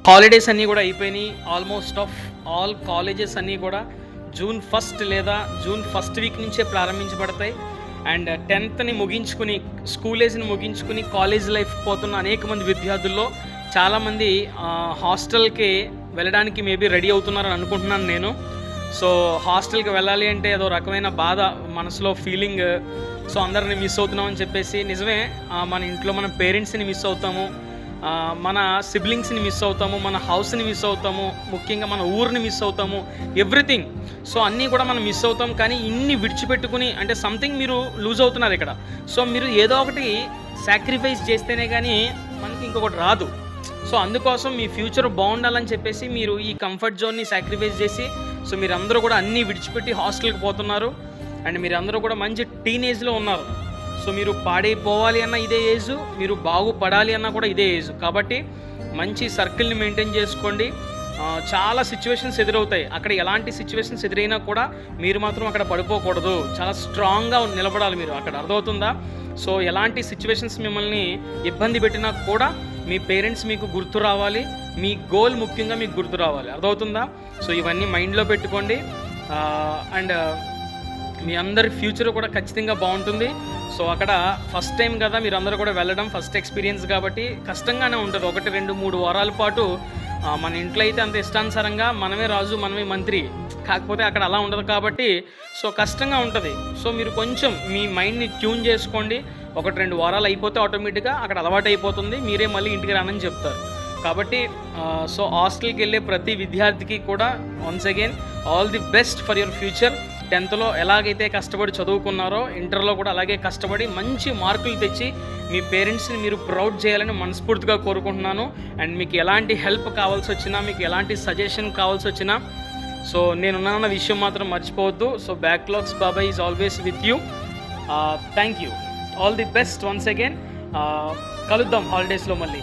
Holidays అన్నీ కూడా అయిపోయినాయి. ఆల్మోస్ట్ ఆఫ్ ఆల్ కాలేజెస్ అన్నీ కూడా జూన్ 1 లేదా జూన్ 1 వీక్ నుంచే ప్రారంభించబడతాయి. అండ్ 10th ముగించుకుని, స్కూల్ ఏజ్ని ముగించుకుని కాలేజ్ లైఫ్ పోతున్న అనేక మంది విద్యార్థుల్లో చాలామంది హాస్టల్కి వెళ్ళడానికి మేబీ రెడీ అవుతున్నారని అనుకుంటున్నాను నేను. సో హాస్టల్కి వెళ్ళాలి అంటే అదో రకమైన బాధ మనసులో ఫీలింగ్. సో అందరిని మిస్ అవుతున్నామని చెప్పేసి, నిజమే, మన ఇంట్లో మన పేరెంట్స్ని మిస్ అవుతాము, మన సిబ్లింగ్స్ని మిస్ అవుతాము, మన హౌస్ని మిస్ అవుతాము, ముఖ్యంగా మన ఊరిని మిస్ అవుతాము, ఎవ్రీథింగ్. సో అన్నీ కూడా మనం మిస్ అవుతాం. కానీ ఇన్ని విడిచిపెట్టుకుని, అంటే సంథింగ్ మీరు లూజ్ అవుతున్నారు ఇక్కడ. సో మీరు ఏదో ఒకటి సాక్రిఫైస్ చేస్తేనే కానీ మనకి ఇంకొకటి రాదు. సో అందుకోసం మీ ఫ్యూచర్ బాగుండాలని చెప్పేసి మీరు ఈ కంఫర్ట్ జోన్ని సాక్రిఫైస్ చేసి, సో మీరందరూ కూడా అన్నీ విడిచిపెట్టి హాస్టల్కి పోతున్నారు. అండ్ మీరందరూ కూడా మంచి టీనేజ్లో ఉన్నారు. సో మీరు పాడైపోవాలి అన్న ఇదే ఏజ్, మీరు బాగుపడాలి అన్న కూడా ఇదే ఏజ్. కాబట్టి మంచి సర్కిల్ని మెయింటైన్ చేసుకోండి. చాలా సిచ్యువేషన్స్ ఎదురవుతాయి. అక్కడ ఎలాంటి సిచ్యువేషన్స్ ఎదురైనా కూడా మీరు మాత్రం అక్కడ పడిపోకూడదు. చాలా స్ట్రాంగ్గా నిలబడాలి మీరు అక్కడ, అర్థమవుతుందా? సో ఎలాంటి సిచ్యువేషన్స్ మిమ్మల్ని ఇబ్బంది పెట్టినా కూడా మీ పేరెంట్స్ మీకు గుర్తు రావాలి, మీ గోల్ ముఖ్యంగా మీకు గుర్తు రావాలి, అర్థమవుతుందా? సో ఇవన్నీ మైండ్లో పెట్టుకోండి. అండ్ మీ అందరి ఫ్యూచర్ కూడా ఖచ్చితంగా బాగుంటుంది. సో అక్కడ ఫస్ట్ టైం కదా మీరు అందరూ కూడా వెళ్ళడం, ఫస్ట్ ఎక్స్పీరియన్స్ కాబట్టి కష్టంగానే ఉంటుంది. 1, 2, 3 వారాల పాటు మన ఇంట్లో అయితే అంత ఇష్టానుసారంగా మనమే రాజు మనమే మంత్రి, కాకపోతే అక్కడ అలా ఉండదు కాబట్టి సో కష్టంగా ఉంటుంది. సో మీరు కొంచెం మీ మైండ్ని ట్యూన్ చేసుకోండి. 1, 2 వారాలు అయిపోతే ఆటోమేటిక్గా అక్కడ అలవాటు అయిపోతుంది, మీరే మళ్ళీ ఇంటికి రానని చెప్తారు. కాబట్టి సో హాస్టల్కి వెళ్ళే ప్రతి విద్యార్థికి కూడా once again all the best for your future. 10th ఎలాగైతే కష్టపడి చదువుకున్నారో ఇంటర్లో కూడా అలాగే కష్టపడి మంచి మార్కులు తెచ్చి మీ పేరెంట్స్ని మీరు ప్రౌడ్ చేయాలని మనస్ఫూర్తిగా కోరుకుంటున్నాను. అండ్ మీకు ఎలాంటి హెల్ప్ కావాల్సి వచ్చినా, మీకు ఎలాంటి సజెషన్ కావాల్సి వచ్చినా, సో నేనున్నానన్న విషయం మాత్రం మర్చిపోవద్దు. సో బ్యాక్లాగ్స్ బాబాయ్ is always with you. Thank you. All the best once again. కలుద్దాం హాలిడేస్లో మళ్ళీ.